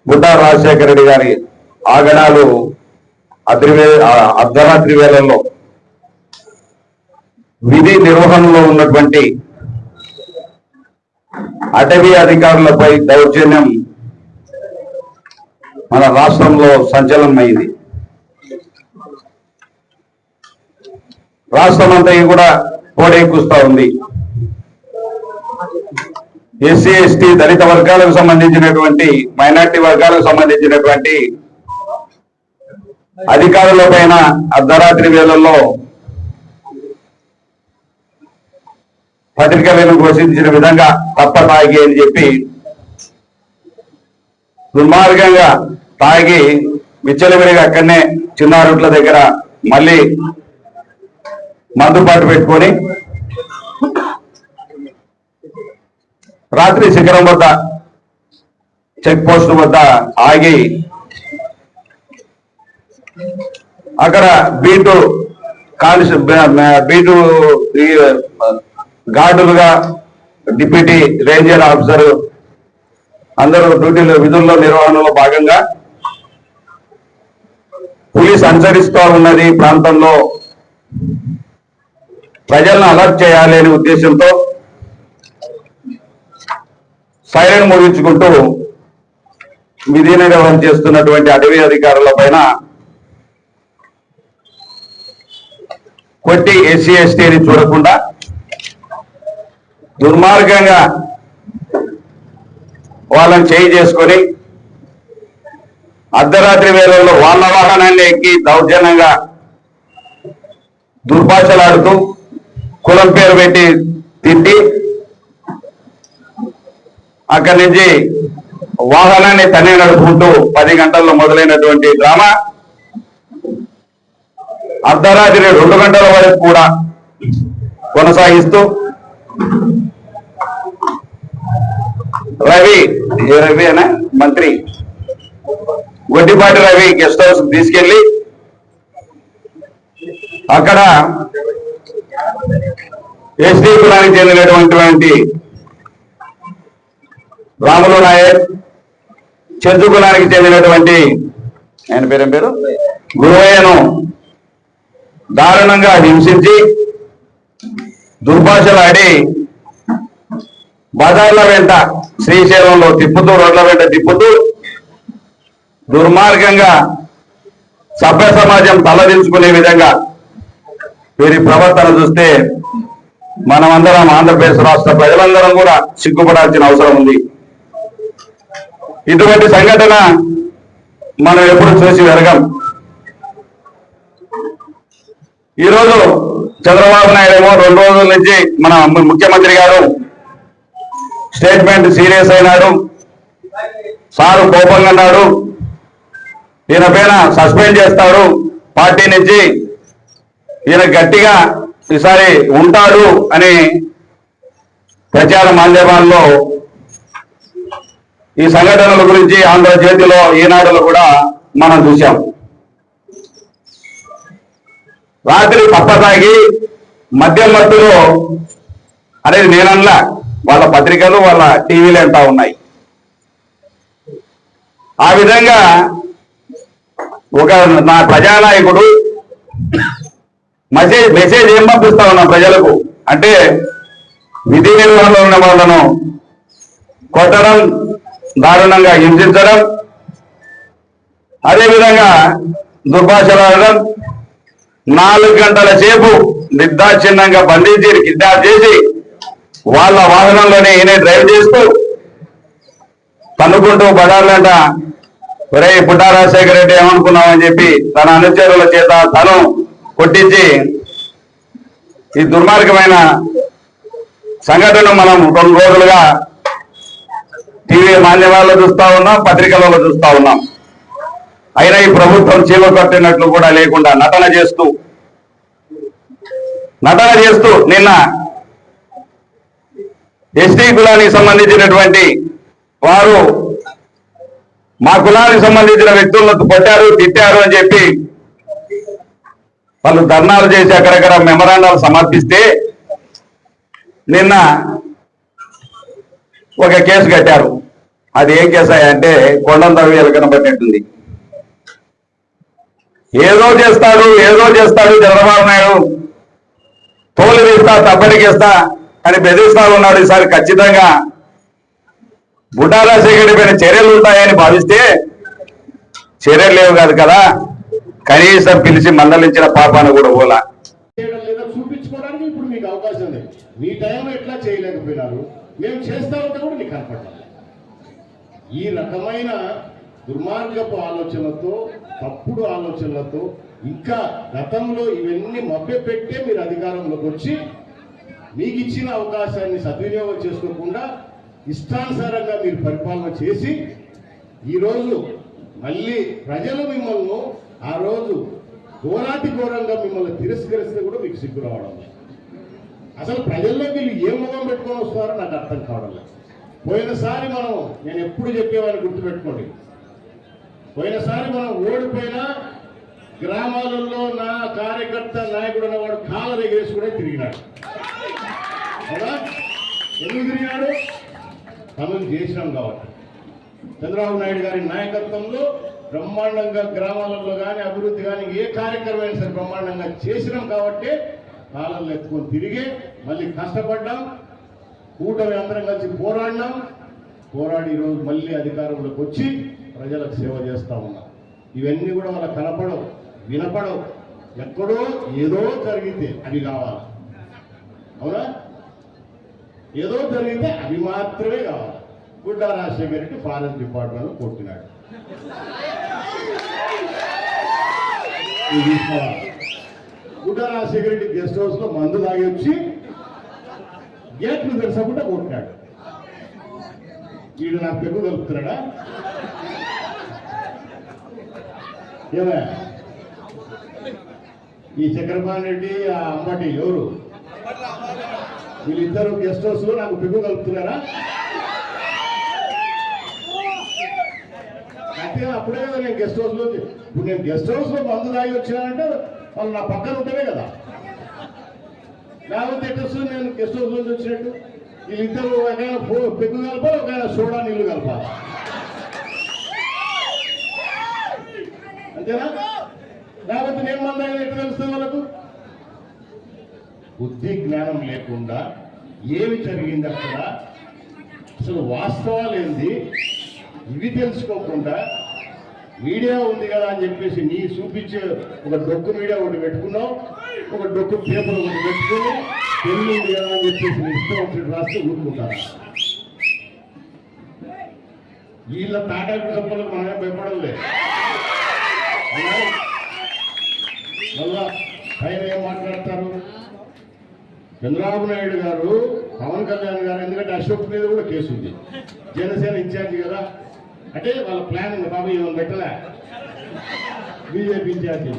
బుడ్డా రాజశేఖర రెడ్డి గారి ఆగడాలు అర్ధరాత్రి వేళల్లో విధి నిర్వహణలో ఉన్నటువంటి అటవీ అధికారులపై దౌర్జన్యం మన రాష్ట్రంలో సంచలనమైంది. రాష్ట్రం అంతా కూడా పోడెక్కుస్తా ఉంది. ఎస్సీ ఎస్టీ దళిత వర్గాలకు సంబంధించినటువంటి మైనార్టీ వర్గాలకు సంబంధించినటువంటి అధికారుల పైన అర్ధరాత్రి వేళల్లో పత్రిక వెలుగు ఘోషించిన విధంగా తప్పతాగి అని చెప్పి దుర్మార్గంగా తాగి విచ్చలవిడిగా అక్కడనే చిన్నారుట్ల దగ్గర మళ్ళీ మందుపాటు పెట్టుకొని రాత్రి శిఖరం వద్ద చెక్ పోస్ట్ వద్ద ఆగి అక్కడ బీటు గార్డులుగా డిప్యూటీ రేంజర్ ఆఫీసర్ అందరూ డ్యూటీలో విధుల్లో నిర్వహణలో భాగంగా పోలీస్ అనుసరిస్తూ ఉన్నది ప్రాంతంలో ప్రజలను అలర్ట్ చేయాలి అనే ఉద్దేశంతో సైరన్ మోగించుకుంటూ విధి నిర్వహణ చేస్తున్నటువంటి అటవీ అధికారుల పైన కొట్టి ఎస్సీ ఎస్టీని చూడకుండా దుర్మార్గంగా వాళ్ళని చేయి చేసుకొని అర్ధరాత్రి వేళల్లో వాళ్ళ వాహనాన్ని ఎక్కి దౌర్జన్యంగా దుర్భాషలాడుతూ కులం పేరు పెట్టి తిట్టి అక్కడి నుంచి వాహనాన్ని తనే నడుపుకుంటూ 10 గంటల్లో మొదలైనటువంటి డ్రామా అర్ధరాత్రి 2 గంటల వరకు కూడా కొనసాగిస్తూ రవి అనే మంత్రి గొడ్డిపాటి రవి గెస్ట్ హౌస్ తీసుకెళ్లి అక్కడ ఎస్టీ కులానికి చెందినటువంటి రాములు నాయక్, చంద్రు కులానికి చెందినటువంటి ఆయన పేరు గురువయ్యను దారుణంగా హింసించి దుర్భాషలాడి బజార్ల వెంట శ్రీశైలంలో తిప్పుతూ రోడ్ల వెంట తిప్పుతూ దుర్మార్గంగా సభ్య సమాజం తలదించుకునే విధంగా వీరి ప్రవర్తన చూస్తే మనమందరం ఆంధ్రప్రదేశ్ రాష్ట్ర ప్రజలందరం కూడా సిగ్గుపడాల్సిన అవసరం ఉంది. ఇటువంటి సంఘటన మనం ఎప్పుడు చూసి వెరగం. ఈరోజు చంద్రబాబు నాయుడు ఏమో 2 రోజుల నుంచి మన ముఖ్యమంత్రి గారు స్టేట్మెంట్ సీరియస్ అయినాడు, సారు కోపంగా అన్నాడు, ఈయన పైన సస్పెండ్ చేస్తాడు పార్టీ నుంచి, ఈయన గట్టిగా ఈసారి ఉంటాడు అని ప్రచార మాధ్యమాల్లో ఈ సంఘటనల గురించి ఆంధ్రజ్యోతిలో ఈనాడులో కూడా మనం చూశాం. రాత్రి పప్పతాగి మద్యం మత్తులో అనేది నేనల్లా వాళ్ళ పత్రికలు వాళ్ళ టీవీలు అంటా ఉన్నాయి. ఆ విధంగా ఒక నా ప్రజానాయకుడు మెసేజ్ ఏం పంపిస్తా ఉన్నా ప్రజలకు అంటే విధి నిర్వహణలో ఉన్న వాళ్ళను కొట్టడం, దారుణంగా హింసించడం, అదేవిధంగా దుర్భాషలాడడం, 4 గంటల సేపు నిర్దాక్షిణ్యంగా బంధించి కిడ్నాప్ చేసి వాళ్ళ వాహనంలోనే ఈయన డ్రైవ్ చేస్తూ తన్నుకుంటూ బజార్లంట ఒరే బుడ్డా రాజశేఖర రెడ్డి ఏమనుకున్నామని చెప్పి తన అనుచరుల చేత తను కొట్టించి ఈ దుర్మార్గమైన సంఘటన మనం 2 రోజులుగా టీవీ మాధ్యమాల్లో చూస్తా ఉన్నాం, పత్రికలలో చూస్తా ఉన్నాం. అయినా ఈ ప్రభుత్వం చీమ కట్టినట్లు కూడా లేకుండా నటన చేస్తూ నిన్న ఎస్టీ కులానికి సంబంధించినటువంటి వారు మా కులానికి సంబంధించిన వ్యక్తులను కొట్టారు, తిట్టారు అని చెప్పి వాళ్ళు ధర్నాలు చేసి అక్కడక్కడ మెమరాండాలు సమర్పిస్తే నిన్న ఒక కేసు కట్టారు. అది ఏం కేసాయంటే కొండం తవ్వి ఎలకన పట్టినట్టుంది. ఏదో చేస్తాడు చంద్రబాబు నాయుడు, తోలు తీస్తా తప్పటికిస్తా అని బెదిరిస్తా ఉన్నాడు. ఈసారి ఖచ్చితంగా బుడ్డా రాజశేఖర్ పైన చర్యలు ఉంటాయని భావిస్తే చర్యలు లేవు కాదు కదా, కనీసం పిలిచి మందలించిన పాపాను కూడా పోలా. చూపించుకోవడానికి ఇప్పుడు మీకు అవకాశం లేదు. మీ టైంలో ఎట్లా చేయలేకపోయినారు, మేము చేస్తామంటే కూడా మీకు కనపడాలి. ఈ రకమైన దుర్మార్గపు ఆలోచనలతో, తప్పుడు ఆలోచనలతో, ఇంకా గతంలో ఇవన్నీ మభ్యపెట్టే మీరు అధికారంలోకి వచ్చి మీకు ఇచ్చిన అవకాశాన్ని సద్వినియోగం చేసుకోకుండా ఇష్టానుసారంగా మీరు పరిపాలన చేసి ఈరోజు మళ్ళీ ప్రజలు మిమ్మల్ని ఆ రోజు ఘోరాతి ఘోరంగా మిమ్మల్ని తిరస్కరిస్తే కూడా మీకు సిగ్గు రావడం. అసలు ప్రజల్లో వీళ్ళు ఏ ముఖం పెట్టుకొని వస్తారో నాకు అర్థం కావడం లేదు. పోయినసారి నేను ఎప్పుడు చెప్పేవాడిని గుర్తుపెట్టుకోండి, పోయినసారి మనం ఓడిపోయినా గ్రామాలలో నా కార్యకర్త నాయకుడు అన్నవాడు కాళ్ళ ఎగరేసి కూడా తిరిగినాడు. అవునా? ఎందుకు తిరిగినాడు? పనులు చేసినాం కాబట్టి. చంద్రబాబు నాయుడు గారి నాయకత్వంలో బ్రహ్మాండంగా గ్రామాలలో కానీ అభివృద్ధి కానీ ఏ కార్యక్రమం అయినా సరే బ్రహ్మాండంగా చేసినాం కాబట్టి కాళ్ళల్లో ఎత్తుకొని తిరిగి మళ్ళీ కష్టపడ్డాం. కూటమి అందరం కలిసి పోరాడి ఈరోజు మళ్ళీ అధికారంలోకి వచ్చి ప్రజలకు సేవ చేస్తా ఉన్నాం. ఇవన్నీ కూడా వాళ్ళకి కనపడవు, వినపడవు. ఎక్కడో ఏదో జరిగితే అవి కావాలి. అవునా? ఏదో జరిగితే అవి మాత్రమే కావాలి. బుడ్డా రాజశేఖర్ రెడ్డి ఫారెస్ట్ డిపార్ట్మెంట్ కొట్టినాడు. బుడ్డా రాజశేఖర్ రెడ్డి గెస్ట్ హౌస్ లో మందు తాగి వచ్చి గేట్లు తెరసకుండా కొట్టినాడు. వీడు నాకు పెగ్గు కలుపుతున్నాడా? ఏమయ్యా ఈ చక్రపాణి రెడ్డి ఆ అంబటి ఎవరు వీళ్ళిద్దరు గెస్ట్ హౌస్ లో నాకు పెగ్గు కలుపుతున్నారా? అంటే అప్పుడే కదా నేను గెస్ట్ హౌస్ లో, ఇప్పుడు నేను గెస్ట్ హౌస్ లో మందు తాగి వచ్చానంటే వాళ్ళు నా పక్కన ఉంటేనే కదా, లేకపోతే ఎట్టొస్తుంది నేను గెస్ట్ హౌస్ నుంచి వచ్చినట్టు. వీళ్ళిద్దరు ఒకైనా పెగ్గు కలపాలి, ఒకైనా సోడా నీళ్లు కలపాలి. అంతేనా? లేకపోతే నేను మంది ఎట్లా తెలుస్తుంది వాళ్ళకు? బుద్ధి జ్ఞానం లేకుండా ఏమి జరిగింది అక్కడ, అసలు వాస్తవాలు ఏంది ఇవి తెలుసుకోకుండా మీడియా ఉంది కదా అని చెప్పేసి నీ చూపించే ఒక డొక్కు మీడియా ఒకటి పెట్టుకున్నావు, ఒక డొక్కు పేపర్ ఒకటి పెట్టుకుని పెళ్లి ఉంది కదా అని చెప్పేసి నీ ఇష్టం ఒకటి రాస్తే ఊరుకుంటారు. వీళ్ళ తాటాకు సభలకు మనమే భయపడలే. మళ్ళా పైన ఏం మాట్లాడతారు? చంద్రబాబు నాయుడు గారు, పవన్ కళ్యాణ్ గారు, ఎందుకంటే అశోక్ మీద కూడా కేసు ఉంది, జనసేన ఇన్ఛార్జి కదా, అంటే వాళ్ళ ప్లాన్ ఉంది. బాబు ఏమైనా పెట్టలే, బీజేపీ ఇన్ఛార్జి.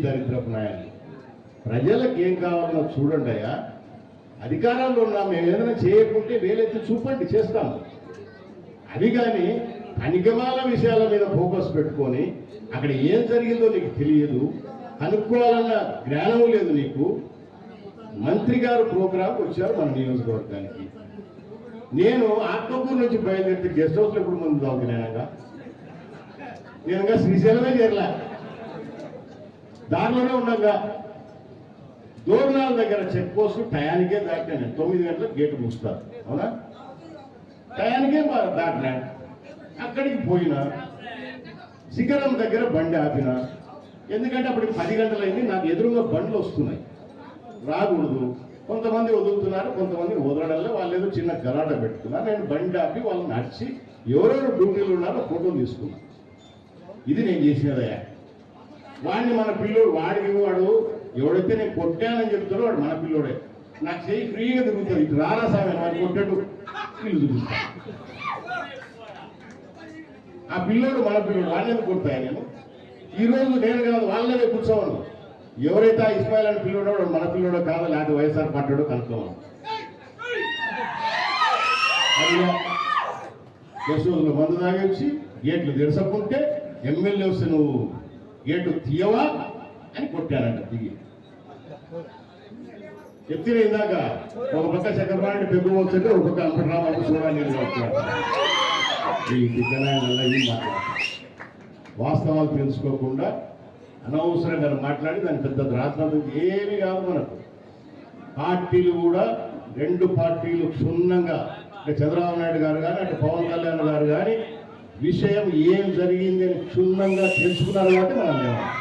దరిద్రపు నాయాలు ప్రజలకు ఏం కావాలో చూడండి అయ్యా. అధికారంలో ఉన్నా మేము ఏదైనా చేయకుంటే వేలెత్తి చూపండి, చేస్తాము. అది కానీ అనిగమాల విషయాల మీద ఫోకస్ పెట్టుకొని అక్కడ ఏం జరిగిందో నీకు తెలియదు, కనుక్కోవాలన్న జ్ఞానం లేదు నీకు. మంత్రి గారు ప్రోగ్రాం వచ్చారు మన నియోజకవర్గానికి. నేను ఆత్మకూరు నుంచి బయలుదేరితే గెస్ట్ హౌస్ లో ఎప్పుడు ముందు తాగుతున్నానుగా, నేను శ్రీశైలమే చేరలే, దారిలోనే ఉండగా దూరణాల దగ్గర చెక్ పోస్ట్ టయానికే దాటినా. 9 గంటలకు గేటు మూస్తారు. అవునా? టయానికే దాటినా. అక్కడికి పోయినా శిఖరం దగ్గర బండి ఆపిన, ఎందుకంటే అప్పటికి 10 గంటలైంది. నాకు ఎదురుగా బండ్లు వస్తున్నాయి, రాకూడదు. కొంతమంది వదులుతున్నారు, కొంతమంది వదలడంలో వాళ్ళు ఏదో చిన్న గలాట పెట్టుకున్నారు. నేను బండి ఆపి వాళ్ళని నడిచి ఎవరెవరు డ్యూటీలు ఉన్నారో ఫోటోలు తీసుకున్నాను. ఇది నేను చేసినదయ్యా. వాడిని మన పిల్లోడు, వాడికి వాడు ఎవడైతే నేను కొట్టానని చెప్తాడో వాడు మన పిల్లోడే. నాకు చేయి ఫ్రీగా తిరుగుతుంది, ఇటు రారా సామె వాడిని కొట్టాడు పిల్లు చూపిస్తా. ఆ పిల్లోడు మన పిల్లోడు, వాడిని ఎందుకు కొడతాయా నేను? ఈరోజు నేను కాదు వాళ్ళనే కూర్చోవను. ఎవరైతే ఆ ఇస్మాయిల్ అని పిల్లోడో మన పిల్లోడో కాదో, లేకపోతే వైఎస్ఆర్ పడ్డాడో కనుక్కోవాలి. గెస్ట్ హౌస్లో మందు తాగి వచ్చి గేట్లు తెరసకుంటే ఎమ్మెల్యే వస్తే నువ్వు గేటు తీయవా అని కొట్టానంట. దిగి ఎత్తిన ఇందాక ఒక పక్క చక్రపాణి పెగ్గు వచ్చంటే ఒక పక్క అంపరామాకు చూడాలి. ఈ దిగ్గనాయనల్లా ఈ మాట్లాడతారు. వాస్తవాలు తెలుసుకోకుండా అనవసరంగా మాట్లాడి దాని పెద్ద రాత్రం ఏమి కాదు మనకు. పార్టీలు కూడా 2 పార్టీలు క్షుణ్ణంగా అంటే చంద్రబాబు నాయుడు గారు కానీ అటు పవన్ కళ్యాణ్ గారు కానీ విషయం ఏం జరిగింది అని క్షుణ్ణంగా తెలుసుకున్నారు కాబట్టి మనం లేవాలి.